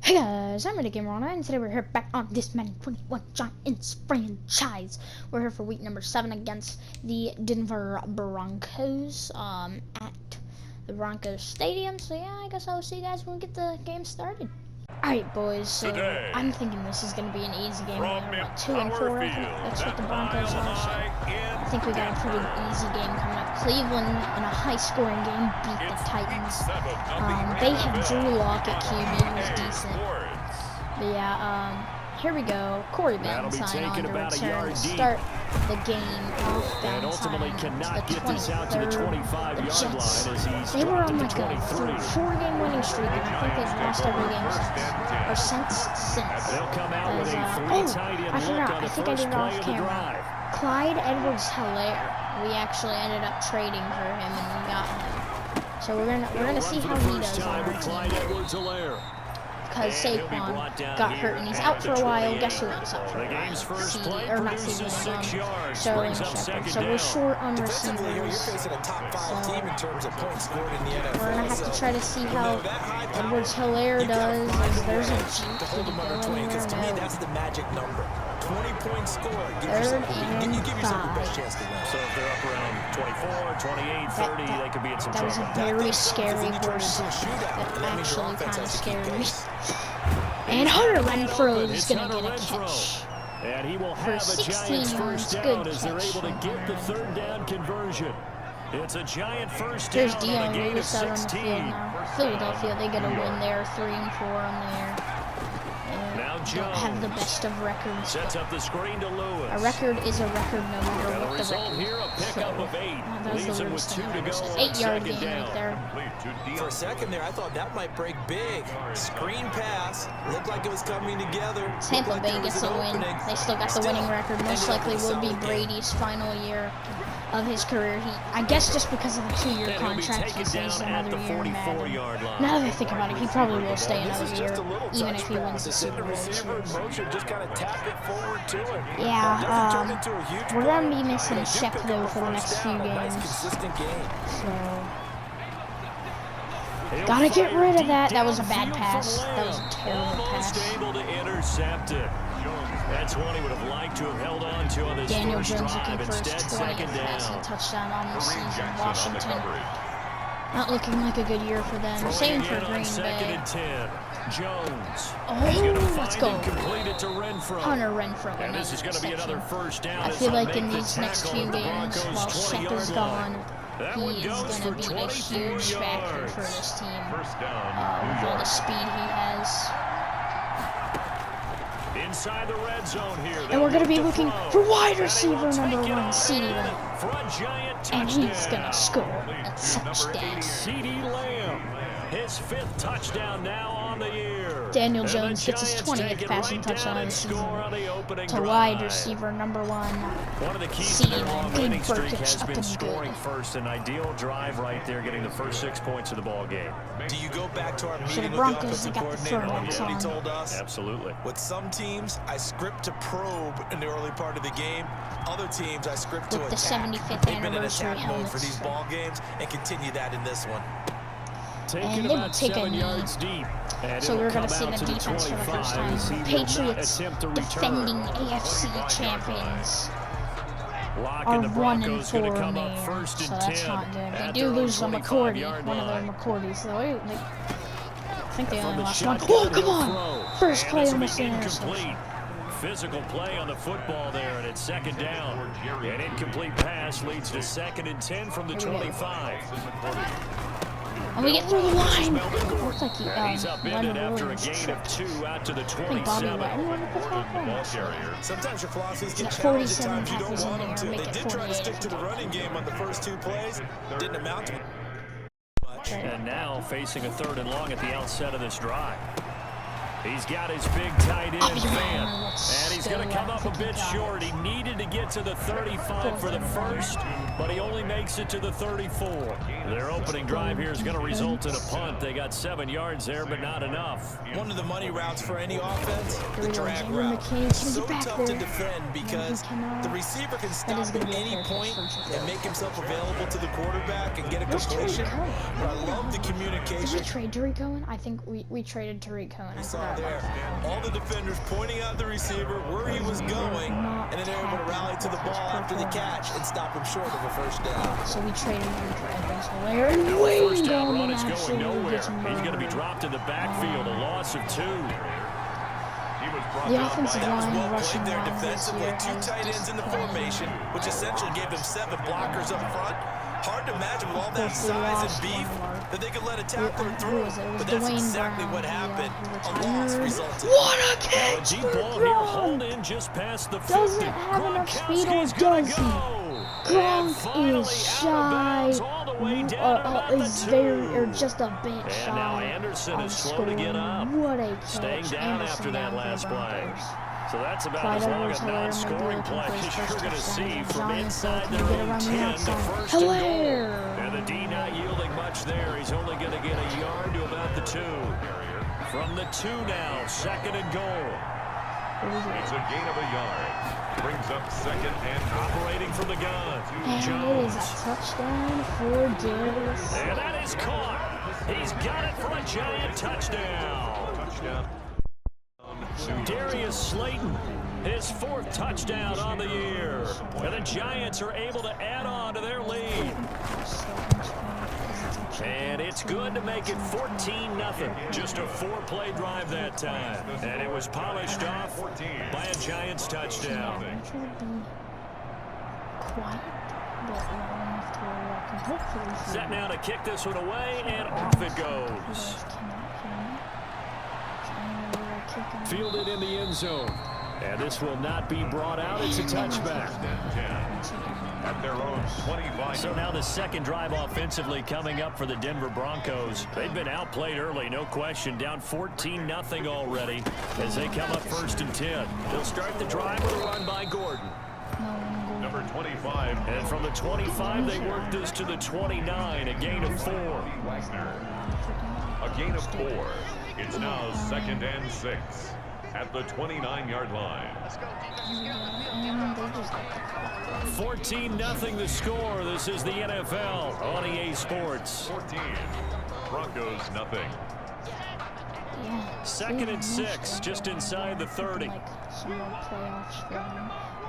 Hey guys, I'm Ready Gamer Online, and today we're here back on this Madden 21 Giants franchise. We're here for week number 7 against the Denver Broncos at the Broncos Stadium. So yeah, I guess I'll see you guys when we get the game started. Alright boys, so I'm thinking this is going to be an easy game. We're what, 2 and 4, I think that's what the Broncos are. So I think we got a pretty easy game coming up. Cleveland, in a high-scoring game, beat the Titans. They have Drew Lock at QB, who's decent. But yeah, here we go. Corey Valentine on to return to start the game off. Valentine to the 23rd. The Jets, they were on like a 4-game winning streak, and I think they've lost every game since. I forgot. I think I did it off camera. Clyde Edwards-Helaire. We actually ended up trading for him, and we got him. So we're gonna see how he does on our team. Because Saquon got hurt and he's out for a while. Guess who else out for a while? Sterling Shepard. So we're short on receivers. So we're gonna have to try to see how Edwards-Helaire does. There's a Jeep. Did he go anywhere? No. 20-point score. 3rd and 5. So if they're up around 24, 28, 30, they could be in some trouble. That was a very scary horse. That actually kind of scared me. And Hunter Renfrow is going to get a catch. And he will have for a 16 Giants yards. first Good down as they're able to get the 3rd down conversion. It's a Giant first down. There's Dion Lewis out on the field now. Philadelphia, they get a win there. 3 and 4 on there. Don't have the best of records. Sets up the screen to Lewis. A record is a record no matter what the record. Here, a pickup of 8. That was the weirdest thing I've ever seen. 8-yard gain right there. For a second there, I thought that might break big. Screen pass. Looked like it was coming together. Tampa Bay gets a win. They still got the winning record. Most likely will be Brady's final year of his career. I guess just because of the 2-year contract, he stays another year in Madden. Now that I think about it, he probably will stay another year, even if he wins the Super Bowl. Yeah, we're going to be missing Shep, though, for the next few games. So, gotta get rid of that. That was a bad pass. That was a terrible pass. That's one he would have liked to have held on to on this Daniel first Jones drive. looking for his 20th passing touchdown on the season. Washington not looking like a good year for them. Same for Green Bay. Jones. Oh, let's go. To Hunter Renfrow. And this is going to be another first down. I feel like in these next few games, while Shep is gone, he is going to be a huge factor for this team. With all the speed he has. Inside the red zone here. And we're going to be looking for wide receiver number 1, CeeDee Lamb. And he's going to score a touchdown. CeeDee Lamb, his 5th touchdown now on the year. Daniel Jones gets his 20th passing touchdown of the season to wide receiver number 1. One of the keys CeeDee Lamb, big has up been and scoring good. first. An ideal drive right there, getting the first 6 points of the ball game. Do you go back to our meeting the with Broncos, the they got the offensive coordinator? throwbacks What he on. told us? Absolutely. With some teams, I script to probe in the early part of the game. Other teams, I script to With the attack. 75th They've been in anniversary attack mode for helmets. these ball games and continue that in this one. And they will take a knee. Deep. So we're going to see the defense for the first time. Patriots, defending AFC champions, are 1 and 4 in the year, so that's not good. They do lose a McCourty, one of their McCourties, though. I think they only lost 1. Oh, come on! First play almost an interception. Physical play on the football there, and it's 2nd down. An incomplete pass leads to 2nd and 10 from the 25. And we get through the line. Looks like He's upended after a gain of 2 out to the 27. Sometimes your philosophies get challenged. 47 At times you don't passes want in them there, to. make They it did try to 48. stick to the running game on the first 2 plays. Didn't amount to much. And now facing a 3rd and long at the outset of this drive. He's got his big tight end fan, and he's going to come up a bit short. He needed to get to the 35 for the first, but he only makes it to the 34. Their opening drive here is going to result in a punt. They got 7 yards there, but not enough. One of the money routes for any offense, the drag route. So tough to defend because the receiver can stop at any point and make himself available to the quarterback and get a completion. But I love the communication. Did we trade Tariq Cohen? I think we traded Tariq Cohen. I forgot. there. All the defenders pointing out the receiver where he was going, and then they're able to rally to the ball after the catch and stop him short of a first down. So we traded him for Evans Hilaire, and first down run is going nowhere. He's going to be dropped in the backfield, a loss of 2. The offensive line well rushing played there line defensively. this year 2 tight ends in the formation, which essentially gave them 7 blockers up front. Hard to imagine with all that size and beef that they could let a tackler through. But that's exactly what happened. A loss resulted. What a catch! Deep ball here, hold in just past the 50. Doesn't have enough speed, or does he? Gronk is shy. Is very, or just a bit shy. And now Anderson is slow to get up. What a catch! Staying down after that last play. So that's about Clyde as long Edwards a Hilaire non-scoring maybe play looking for as his you're going to first see touchdown. from Giants inside can their get own around the 10 to outside. first and goal. Hilaire! And the D not yielding much there. He's only going to get a yard to about the 2. From the 2 now, 2nd and goal. It's a gain of a yard. Brings up 2nd and operating from the gun. And Jones. it is a touchdown for Darius. And that is caught. He's got it for a Giant touchdown. Darius Slayton, his 4th touchdown on the year. And the Giants are able to add on to their lead. And it's good to make it 14-0. Just a 4-play drive that time. And it was polished off by a Giants touchdown. Set now to kick this one away, and off it goes. Fielded in the end zone. And this will not be brought out. It's a touchback. at their own 25. So now the second drive offensively coming up for the Denver Broncos. They've been outplayed early, no question. Down 14-0 already as they come up 1st and 10. They'll start the drive with a run by Gordon. Number 25. And from the 25, they work this to the 29, a gain of 4. A gain of 4. It's now 2nd and 6 at the 29-yard line. 14-0 the score. This is the NFL on EA Sports. 14. Broncos nothing. 2nd and 6, just inside the 30.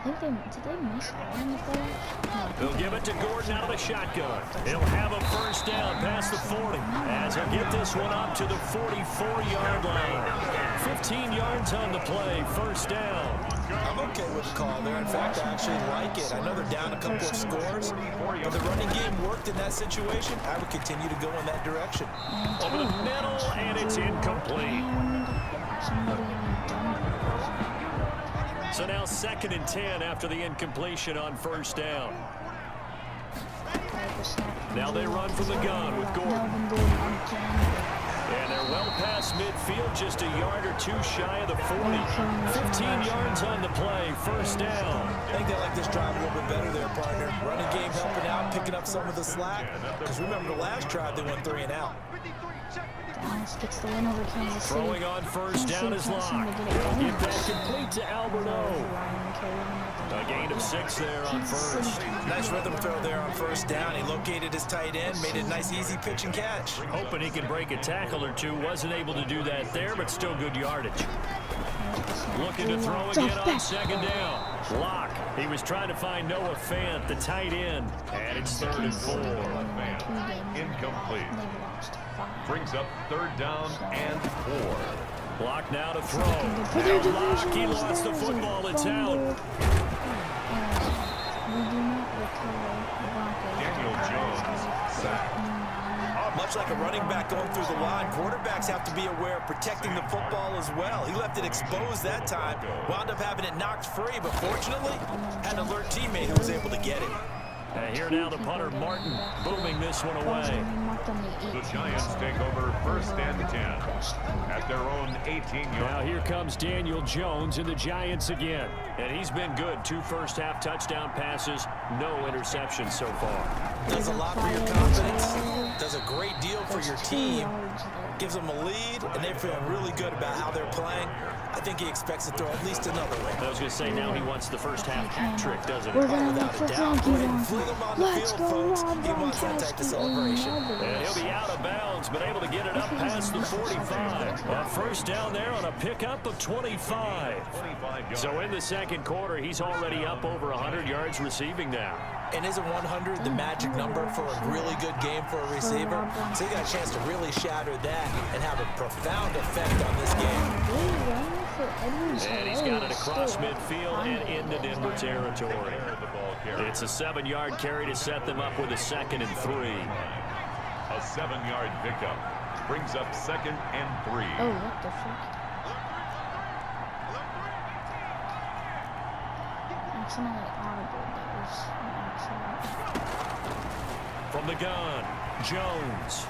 Did they miss out in the playoffs? They'll give it to Gordon out of the shotgun. He'll have a first down past the 40 as he'll get this one up to the 44-yard line. 15 yards on the play, first down. I'm okay with the call there. In fact, I actually like it. I know they're down a couple of scores, but the running game worked in that situation. I would continue to go in that direction. Over the middle, and it's incomplete. So now 2nd and 10 after the incompletion on first down. Now they run from the gun with Gordon. And they're well past midfield, just a yard or two shy of the 40. 15 yards on the play, first down. I think they like this drive a little bit better there, partner. Running game helping out, picking up some of the slack. Because remember the last drive, they went 3 and out. Dallas gets the win over Kansas City. Throwing on first down is Locke. He'll get that complete to Alberto. A gain of 6 there on first. Nice rhythm throw there on first down. He located his tight end, made it a nice easy pitch and catch. Hoping he can break a tackle or two. Wasn't able to do that there, but still good yardage. Looking to throw again on 2nd down. Locke. He was trying to find Noah Fant, the tight end. And it's 3rd and 4. Incomplete. Brings up 3rd down and 4. Locke now to throw. And Locke, he lost the football. It's out. Daniel Jones sacked. Much like a running back going through the line, quarterbacks have to be aware of protecting the football as well. He left it exposed that time, wound up having it knocked free, but fortunately, had an alert teammate who was able to get it. Here now the punter, Martin, booming this one away. The Giants take over 1st and 10 at their own 18-yard. Now here comes Daniel Jones and the Giants again. And he's been good. 2 first-half touchdown passes, no interceptions so far. Does a lot for your confidence, does a great deal for your team, gives them a lead, and they're feeling really good about how they're playing. I think he expects to throw at least another one. I was going to say now he wants the first-half hat trick, doesn't he? We're going to look for Gronk. Let's go, Rob He wants that type of celebration. And he'll be out of bounds, but able to get it up past the 45. On first down, down there on a pickup of 25. So in the second quarter, he's already up over 100 yards receiving now. And isn't 100 the magic number for a really good game for a receiver? So he got a chance to really shatter that and have a profound effect on this game. And he's got it across midfield and into Denver territory. It's a 7-yard carry to set them up with a 2nd and 3. A 7-yard pickup brings up 2nd and 3. Oh, what the fuck? Accidentally audible. That was an accident. From the gun, Jones.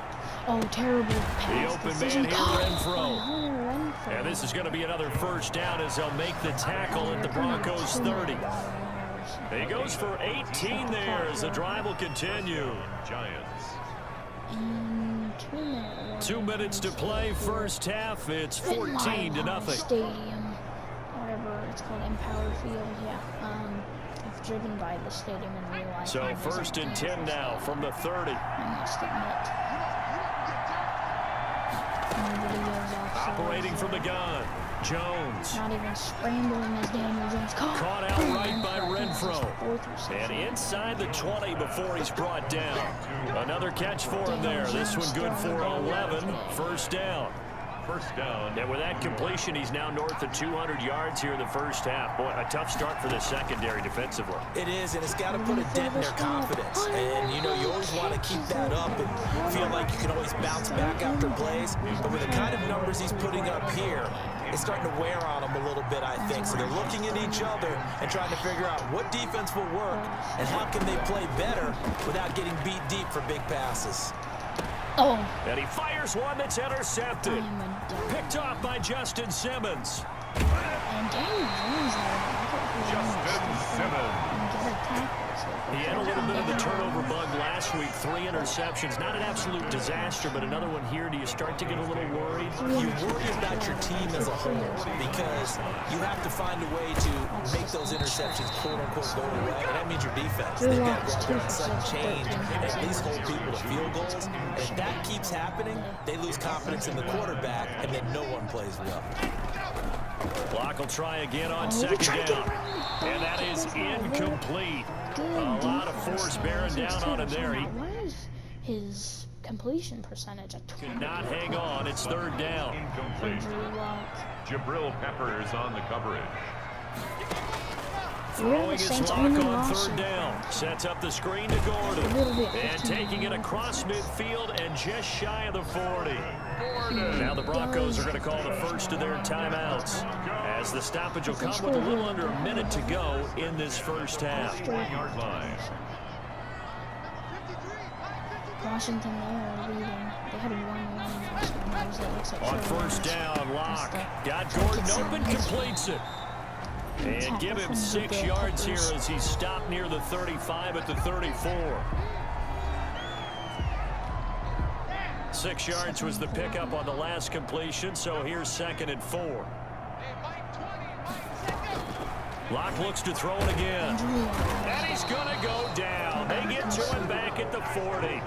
Oh, terrible pass. The open decision. man here, Renfro. Renfro. And this is going to be another first down as they'll make the tackle at the Broncos 30. He goes for 18 there as the drive will continue. Giants. In 2 minutes. 2 minutes to play, first half. It's 14-0. Stadium, whatever it's called, Empower Field. Yeah. I've driven by the stadium in real life. So first and 10 now from the 30. I must admit. Nobody goes offside. Operating from the gun, Jones. Not even scrambling as Daniel Jones. Caught outright by Renfro. And inside the 20 before he's brought down. Another catch for him there. This one good for 11. First down. First down. And with that completion, he's now north of 200 yards here in the first half. Boy, a tough start for the secondary defensively. It is, and it's got to put a dent in their confidence. And, you know, you always want to keep that up and feel like you can always bounce back after plays. But with the kind of numbers he's putting up here, it's starting to wear on them a little bit, I think. So they're looking at each other and trying to figure out what defense will work and how can they play better without getting beat deep for big passes. Oh. And he fires one that's intercepted. Picked off by Justin Simmons. And Daniel Jones Justin Simmons. He had a little bit of the turnover bug last week. 3 interceptions. Not an absolute disaster, but another one here. Do you start to get a little worried? You worry about your team as a whole because you have to find a way to make those interceptions quote-unquote go away, and that means your defense. They've got to go out there and sudden change and at least hold people to field goals. And if that keeps happening, they lose confidence in the quarterback, and then no one plays well. Clock will try again on second down. And that is incomplete. A lot of force bearing down on him there. What is his completion percentage at 20? Could not hang on. It's third down. Incomplete. Jabril Peppers on the coverage. Throwing his lock on third down. Sets up the screen to Gordon. And taking it across midfield and just shy of the 40. Now the Broncos are going to call the first of their timeouts as the stoppage will come with a little under a minute to go in this first half. 1-yard line. Washington, they had 1-1 On first down, Locke got Gordon open, completes it. And give him 6 yards here as he's stopped near the 35 at the 34. 6 yards was the pickup on the last completion, so here's 2nd and 4. Locke looks to throw it again. And he's going to go down. They get to him back at the 40.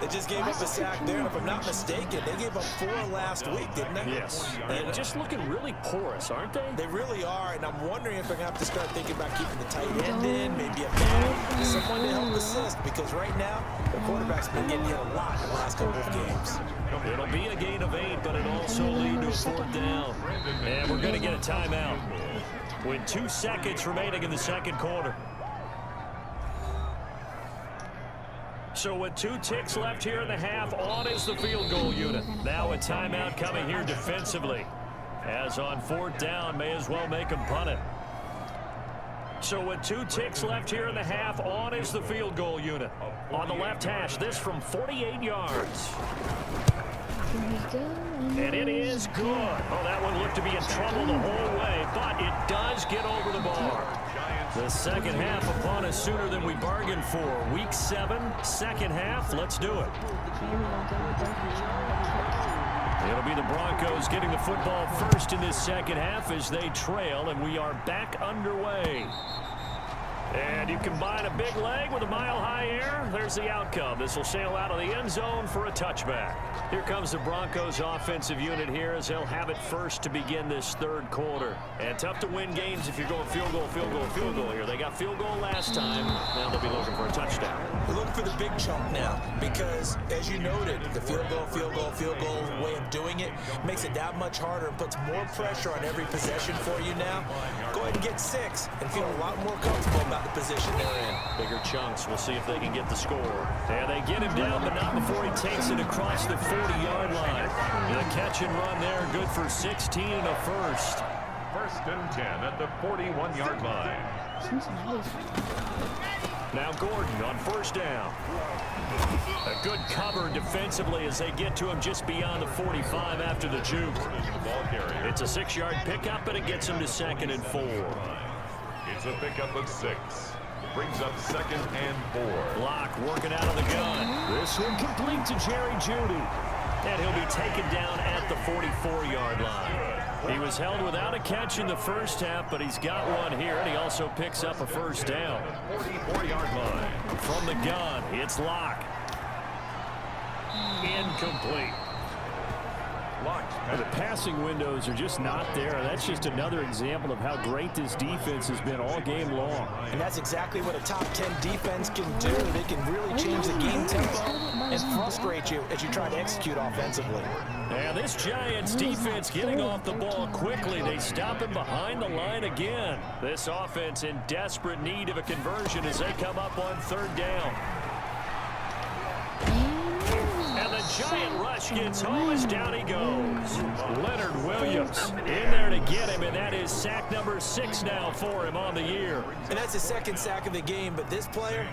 They just gave up a sack there, and if I'm not mistaken, they gave up 4 last week, didn't they? Yes. And just looking really porous, aren't they? They really are, and I'm wondering if they're going to have to start thinking about keeping the tight end in, maybe a back, someone to help assist, because right now, the quarterback's been getting hit a lot in the last couple of games. It'll be a gain of 8, but it'll also lead to a 4th down. And we're going to get a timeout with 2 seconds remaining in the second quarter. So with 2 ticks left here in the half, on is the field goal unit. Now a timeout coming here defensively. As on 4th down, may as well make them punt it. So with 2 ticks left here in the half, on is the field goal unit. On the left hash, this from 48 yards. And it is good. Oh, that one looked to be in trouble the whole way, but it does get over the bar. The second half upon us sooner than we bargained for. Week 7, second half. Let's do it. It'll be the Broncos getting the football first in this second half as they trail, and we are back underway. And you combine a big leg with a mile-high air, there's the outcome. This will sail out of the end zone for a touchback. Here comes the Broncos offensive unit here as they'll have it first to begin this third quarter. And tough to win games if you're going field goal, field goal, field goal here. They got field goal last time. Now they'll be looking for a touchdown. We're looking for the big chunk now because, as you noted, the field goal, field goal, field goal way of doing it makes it that much harder and puts more pressure on every possession for you now. Go ahead and get 6 and feel a lot more comfortable about the position they're in. Bigger chunks. We'll see if they can get the score. And they get him down, but not before he takes it across the 40-yard line. The catch and run there, good for 16 and a first. First and 10 at the 41-yard line. Now Gordon on first down. A good cover defensively as they get to him just beyond the 45 after the juke. It's a 6-yard pickup, and it gets him to 2nd and 4. It's a pickup of 6. Brings up 2nd and 4. Locke working out of the gun. This one complete to Jerry Jeudy. And he'll be taken down at the 44-yard line. He was held without a catch in the first half, but he's got one here, and he also picks up a first down. 44-yard line. From the gun, it's Locke. Incomplete. The passing windows are just not there. That's just another example of how great this defense has been all game long. And that's exactly what a top 10 defense can do. They can really change the game tempo and frustrate you as you try to execute offensively. And this Giants defense getting off the ball quickly. They stop him behind the line again. This offense in desperate need of a conversion as they come up on 3rd down. And the giant rush gets home as down he goes. Leonard Williams in there to get him, and that is sack number 6 now for him on the year. And that's the 2nd sack of the game, but this player,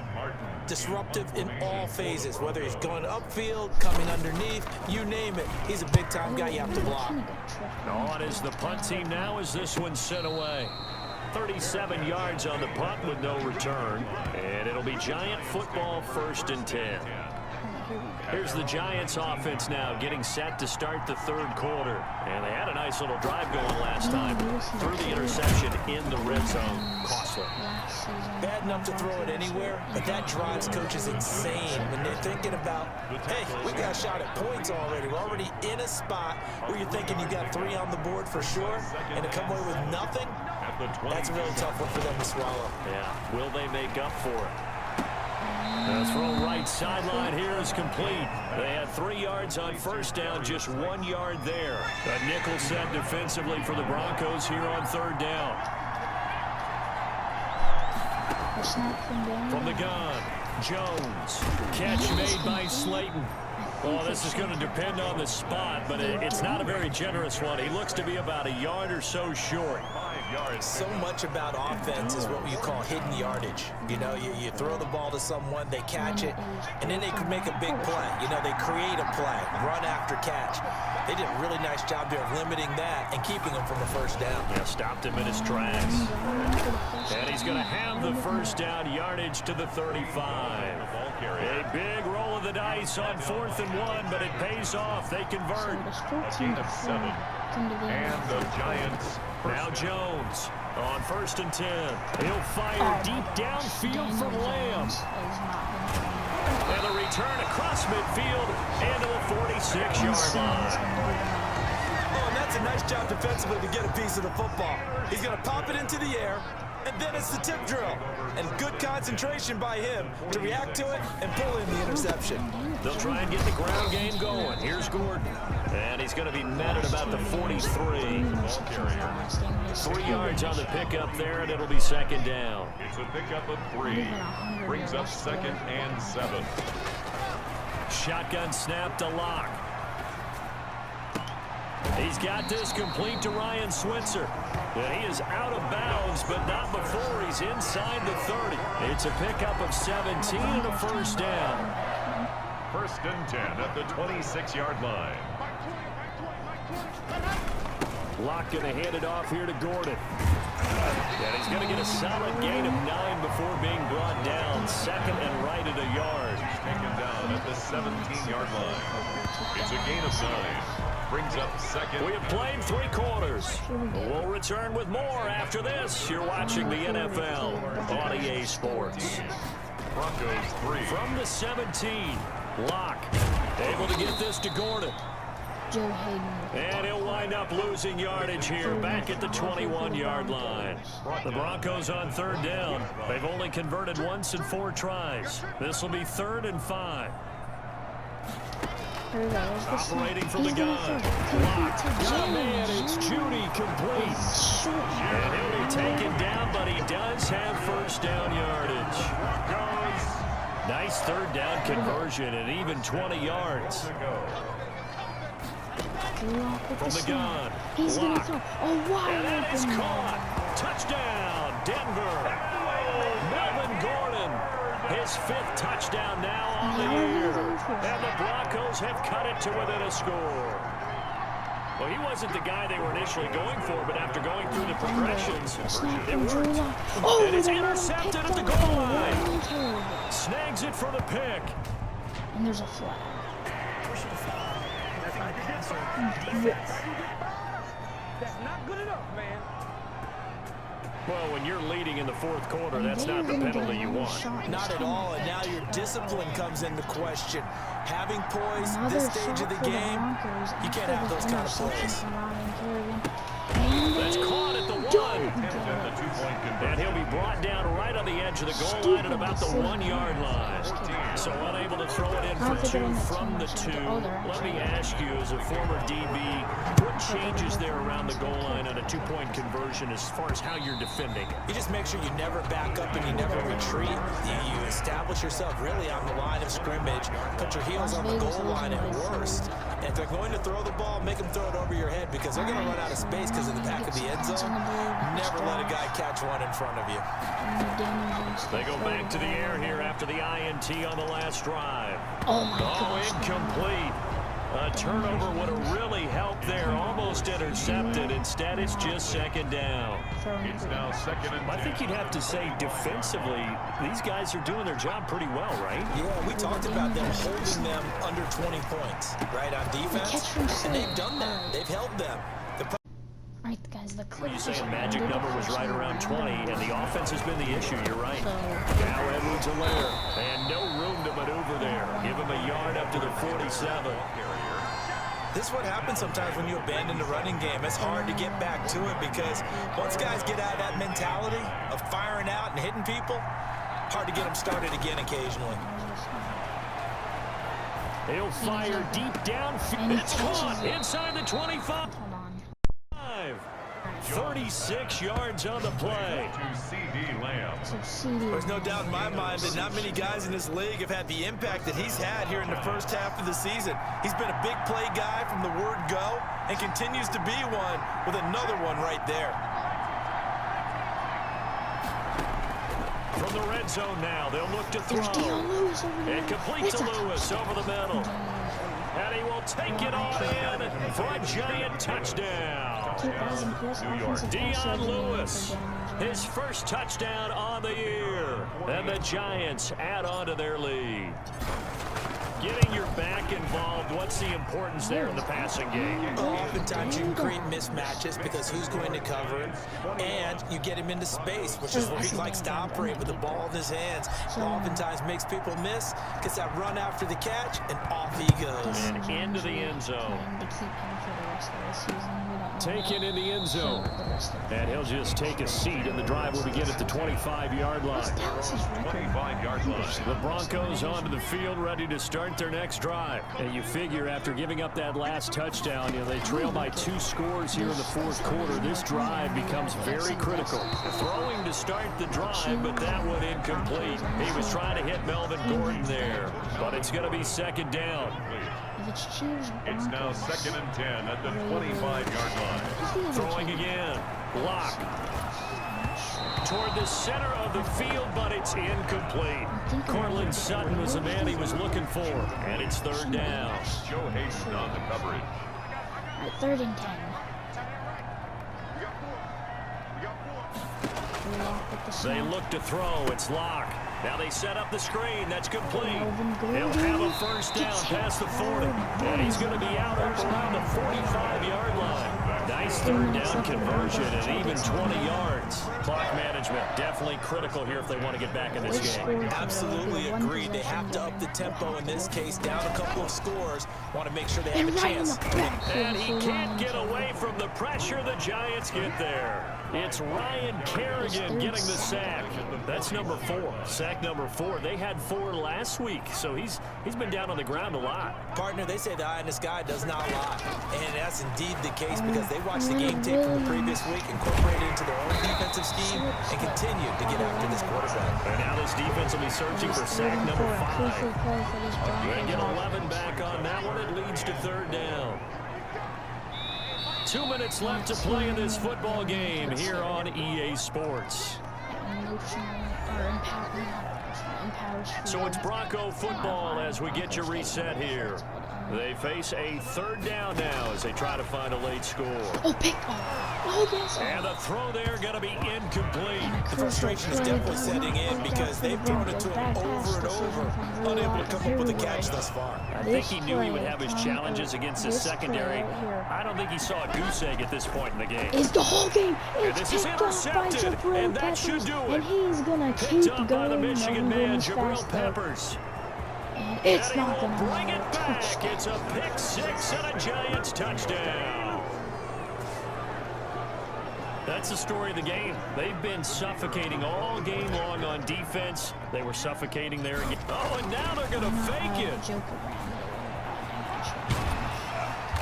disruptive in all phases, whether he's going upfield, coming underneath, you name it. He's a big-time guy you have to block. On is the punt team now as this one's sent away. 37 yards on the punt with no return, and it'll be Giant football 1st and 10. Here's the Giants offense now getting set to start the 3rd quarter. And they had a nice little drive going last time. Threw the interception in the red zone. Costly. Bad enough to throw it anywhere, but that drives coaches insane when they're thinking about, hey, we got a shot at points already. We're already in a spot where you're thinking you got 3 on the board for sure, and to come away with nothing, that's a really tough one for them to swallow. Yeah, will they make up for it? The throw right sideline here is complete. They had 3 yards on first down, just 1 yard there. A nickel set defensively for the Broncos here on 3rd down. From the gun, Jones. Catch made by Slayton. Well, this is going to depend on the spot, but it's not a very generous one. He looks to be about a yard or so short. So much about offense is what you call hidden yardage. You know, you throw the ball to someone, they catch it, and then they can make a big play. You know, they create a play, run after catch. They did a really nice job there of limiting that and keeping him from the first down. Yeah, stopped him in his tracks. And he's going to have the first down, yardage to the 35. A big roll of the dice on 4th and 1, but it pays off. They convert. A gain of 7. And the Giants. Now Jones on 1st and 10. He'll fire deep downfield from Lamb. And the return across midfield and to the 46-yard line. Oh, and that's a nice job defensively to get a piece of the football. He's going to pop it into the air, and then it's the tip drill. And good concentration by him to react to it and pull in the interception. They'll try and get the ground game going. Here's Gordon. And he's going to be met at about the 43. 3 yards on the pickup there, and it'll be 2nd down. It's a pickup of 3. Brings up 2nd and 7. Shotgun snap to Locke. He's got this complete to Ryan Switzer. And he is out of bounds, but not before he's inside the 30. It's a pickup of 17 and a first down. 1st and 10 at the 26-yard line. Locke going to hand it off here to Gordon. And he's going to get a solid gain of 9 before being brought down. 2nd and right at a yard. Taken down at the 17-yard line. It's a gain of 9. Brings up 2nd. We have played 3 quarters. scores. We'll return with more after this. You're watching the NFL on EA Sports. Broncos 3. From the 17, Locke able to get this to Gordon. Joe Hayden. And he'll wind up losing yardage here back at the 21-yard line. The Broncos on third down. They've only converted once in 4 tries. This will be 3rd and 5. Operating from the gun. Locked. Oh, man, it's Judy complete. And he'll be taken down, but he does have first down yardage. Nice third down conversion and even 20 yards. From the gun. He's going to throw. Oh, And that is wide open. caught. Touchdown, Denver. Melvin Gordon, his 5th touchdown now on the year. And the Broncos have cut it to within a score. Well, he wasn't the guy they were initially going for, but after going through the progressions, it worked. And it's intercepted at the goal line. Snags it for the pick. And there's a flag. That's not good enough, man. Well, when you're leading in the 4th quarter, that's not the penalty you want. Not at all, and now your discipline comes into question. Having poise this stage of the game, you can't have those kind of plays. That's caught at the 1. And he'll be brought down right on the edge of the goal line at about the 1-yard line. So unable to throw it in for 2 from the 2. Let me ask you, as a former DB, what changes there around the goal line on a 2-point conversion as far as how you're defending it? You just make sure you never back up and you never retreat. You establish yourself really on the line of scrimmage, put your heels on the goal line at worst. And if they're going to throw the ball, make them throw it over your head because they're going to run out of space because of the back of the end zone. Never let a guy catch one in front of you. They go back to the air here after the INT on the last drive. Oh, my gosh. Incomplete. A turnover would have really helped there. Almost intercepted. Instead, it's just 2nd down. It's now 2nd and 10. I think you'd have to say defensively, these guys are doing their job pretty well, right? Yeah, we talked about them holding them under 20 points, right, on defense. And they've done that. They've held them. Alright, guys, the You say a magic number was right around 20, and the offense has been the issue. You're right. Now Edwards-Helaire, and no room to maneuver there. Give him a yard up to the 47. This is what happens sometimes when you abandon the running game. It's hard to get back to it because once guys get out of that mentality of firing out and hitting people, hard to get them started again occasionally. He'll fire deep downfield. It's caught inside the 25. Hold on. 36 yards on the play. To CD Lamb. There's no doubt in my mind that not many guys in this league have had the impact that he's had here in the first half of the season. He's been a big play guy from the word go and continues to be one with another one right there. From the red zone now, they'll look to throw. And complete to Lewis over the middle. And he will take it on in for a giant touchdown. Dion Lewis, his first touchdown on the year. And the Giants add on to their lead. Getting your back involved, what's the importance there in the passing game? Oftentimes you can create mismatches because who's going to cover it, and you get him into space, which is where he likes to operate with the ball in his hands. Oftentimes makes people miss, gets that run after the catch, and off he goes. And into the end zone. Taken in the end zone. And he'll just take a seat, and the drive will begin at the 25-yard line. 25-yard line. The Broncos onto the field, ready to start their next drive. And you figure after giving up that last touchdown, they trail by 2 scores here in the 4th quarter. This drive becomes very critical. Throwing to start the drive, but that one incomplete. He was trying to hit Melvin Gordon there, but it's going to be 2nd down. It's now 2nd and 10 at the 25-yard line. Throwing again. Block. Toward the center of the field, but it's incomplete. Cortland Sutton was the man he was looking for, and it's 3rd down. Joe Hayden on the coverage. 3rd and 10. They look to throw. It's Locke. Now they set up the screen. That's complete. He'll have a first down past the 40. And he's going to be out up around the 45-yard line. Nice nice third down conversion and even 20 yards. Clock management definitely critical here if they want to get back in this game. Absolutely agreed. They have to up the tempo in this case, down a couple of scores. Want to make sure they have a chance. And he can't get away from the pressure the Giants get there. It's Ryan Kerrigan getting the sack. That's number 4. Sack number 4. They had 4 last week, so he's been down on the ground a lot. Partner, they say the eye in the sky does not lie. And that's indeed the case because they watched the game tape from the previous week, incorporated into their own defensive scheme, and continued to get after this quarterback. And now this defense will be searching for sack number 5. They get 11 back on that one. It leads to third down. 2 minutes left to play in this football game here on EA Sports. So it's Bronco football as we get you reset here. They face a third down now as they try to find a late score. Oh, pick. Oh, yes. And the throw there going to be incomplete. The frustration is definitely setting in because they've thrown it to him over and over, unable to come up with a catch thus far. I think he knew he would have his challenges against his secondary. I don't think he saw a goose egg at this point in the game. It's the whole game. And this is intercepted, and that should do it. And he's going to Picked keep up going. by the Michigan man, Jabril fast, Peppers. It's And not he going will to bring it back. touchdown. It's a pick 6 and a Giants touchdown. That's the story of the game. They've been suffocating all game long on defense. They were suffocating there again. Oh, and now they're going to fake it.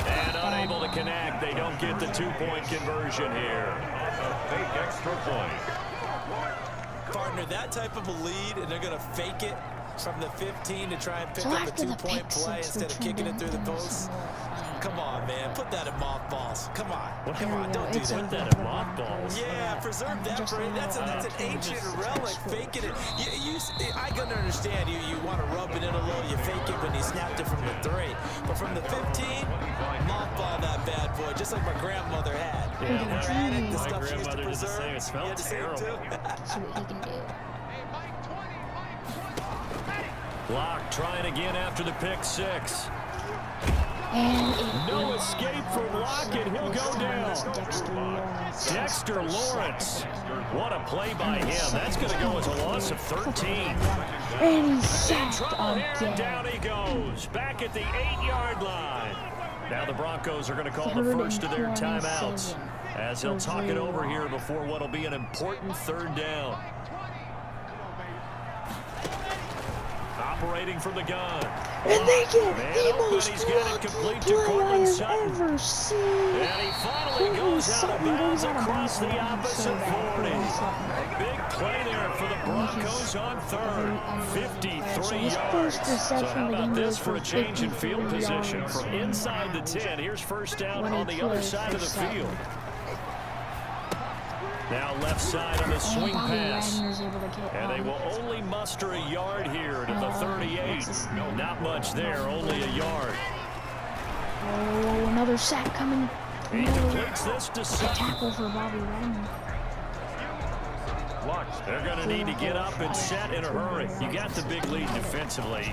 And unable to connect. They don't get the 2-point conversion here. A fake extra point. Partner, that type of a lead, and they're going to fake it from the 15 to try and pick up a 2-point play instead of kicking it through the post. Come on, man. Put that in mothballs. Come on. Come on. Don't do that. Put that in mothballs. Yeah, preserve that for it. That's an ancient relic. Faking it. I can understand you want to rub it in a little. You fake it when you snapped it from the 3. But from the 15, mothball that bad boy, just like my grandmother had. Yeah, In her attic, the my stuff she used to grandmother did the preserve. same. It smelled terrible. See what he can do. Locke trying again after the pick 6. And No escape from Locke, and he'll go down. Dexter Lawrence. What a play by him. That's going to go as a loss of 13. And he's sacked Trouble here, and again. down he goes. Back at the 8-yard line. Now the Broncos are going to call the first of their timeouts as they'll talk it over here before what will be an important third down. Operating from the gun. And they get Man the open, most he's got it complete to play I Cortland have Sutton. ever seen. And he finally goes out of bounds across the So opposite bad, 40. Cortland Sutton. A big play there for the Broncos on third. 53 his yards. first So reception how of the about game this was for a for change in field 53 position yards. from inside the 10? Here's first down When he on the other played side of for the Sutton. field. Now left side on the swing Bobby pass. Wagner's able to get And they will only muster a yard here to the 38. Not much there, only a yard. Oh, another sack coming. He Another completes this to Sutton. tackle for Bobby Wagner. They're going to need to get up and set in a hurry. You got the big lead defensively.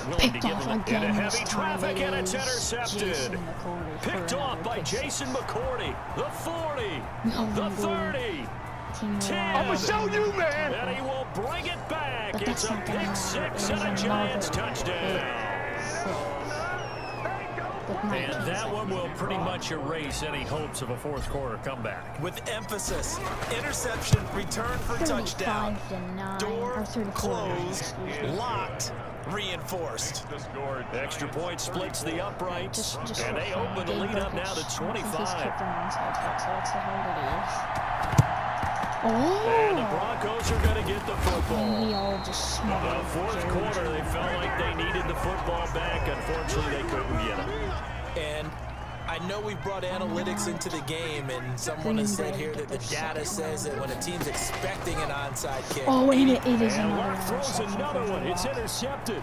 Willing to Picked give off them again into this heavy time. traffic, and It it's is intercepted. Jason McCourty for Picked off another by pick Jason McCourty. The 40. No, The no. 30. Team 10. I'ma show you, man. And he will bring it back. But It's that's a not gonna pick matter. 6 It and a is Giants another touchdown. With my And team that second. one will pretty much erase any hopes of a fourth quarter comeback. With emphasis. Interception, return for touchdown. 35-9, Door or 34, closed, excuse me. locked, reinforced. Extra point splits the uprights, Just and they open the lead up now to 25. And the Oh! Broncos are going to get the And football. we all just The smothered fourth Jerry quarter, they felt like they needed the football back. Unfortunately, they couldn't get it. And I know we brought analytics into the game, and someone has said here that the data says that when a team's expecting an onside kick, Oh, and it is And another Locke throws interception another for one. It's Locke. intercepted.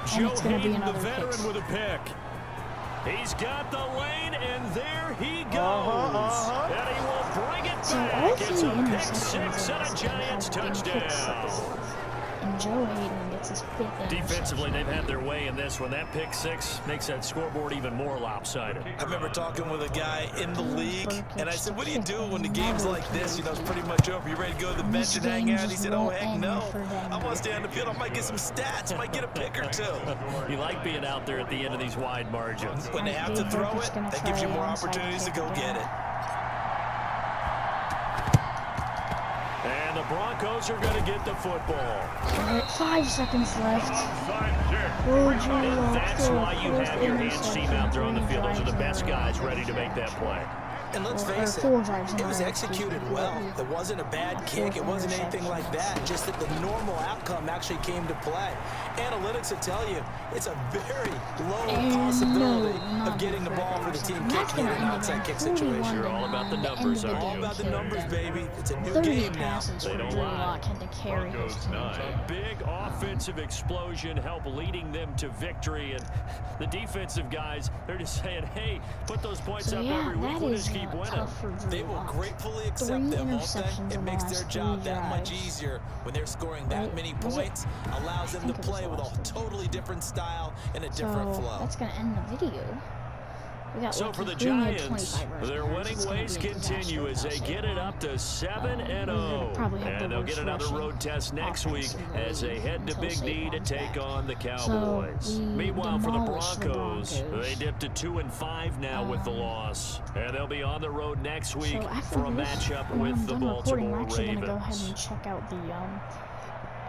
And Joe it's gonna be Hayden, the another veteran, pick. with a pick. He's got the lane, and there he goes. And he will bring it So all back. It's three a pick interceptions 6 and a have Giants been pick touchdown. sixes. and Joe Hayden gets his 5th Defensively, interception. they've had their way in this one. That pick six makes that scoreboard even more lopsided. I remember talking with a guy in the league, and I said, what do you do when the game's like this? You know, it's pretty much over. You ready to go to the bench and hang out? He said, oh, heck no. I want to stay on the field. I might get some stats. I might get a pick or two. You like being out there at the end of these wide margins. When they have to throw it, that gives you more opportunities to go get it. And the Broncos are going to get the football. 5 seconds left. And that's why you have your hands team out there on the field. Those are the best guys ready to make that play. And let's face it, it was executed well. It wasn't a bad kick. It wasn't anything like that. Just that the normal outcome actually came to play. Analytics will tell you it's a very low possibility of getting the ball for the team kick in an outside kick situation. You're all about the numbers, aren't you? All about the numbers, baby. It's a new 30 game now. passes They for don't Drew lie. Lock had to carry his team. A big offensive explosion help leading them to victory, and the defensive guys, they're just saying, hey, put those points So up yeah, every week. that We'll is just keep winning. tough for Drew They will Lock. gratefully 3 accept them, won't interceptions they? It in the makes their last job 3 that much drives. easier when they're scoring that many points. Allows them to play with a totally different style and a different So flow. that's going to end the video. We got So for the Green had Giants, 25 rushing their yards. winning It's gonna ways be a disaster continue as they without get it up to 7-0. probably have the And they'll worst get another rushing road test next week offense in the as they league head to until Big D to Saquon's take back. on the So Cowboys. we Meanwhile, for the demolished the Broncos, Broncos. they dipped to 2-5 now with the loss. And they'll be on the road next week So after for a this, matchup when with I'm the done recording, we're Baltimore actually going to go ahead Ravens. and check out the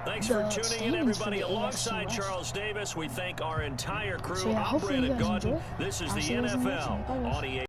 Thanks for the tuning in, standings for everybody. the AFC Alongside West. Charles Davis, we thank our entire crew. So yeah, I'm hopefully you Brandon guys Gaudin. enjoy. This is I'll the see you guys in the next NFL one. Bye, guys. on EA.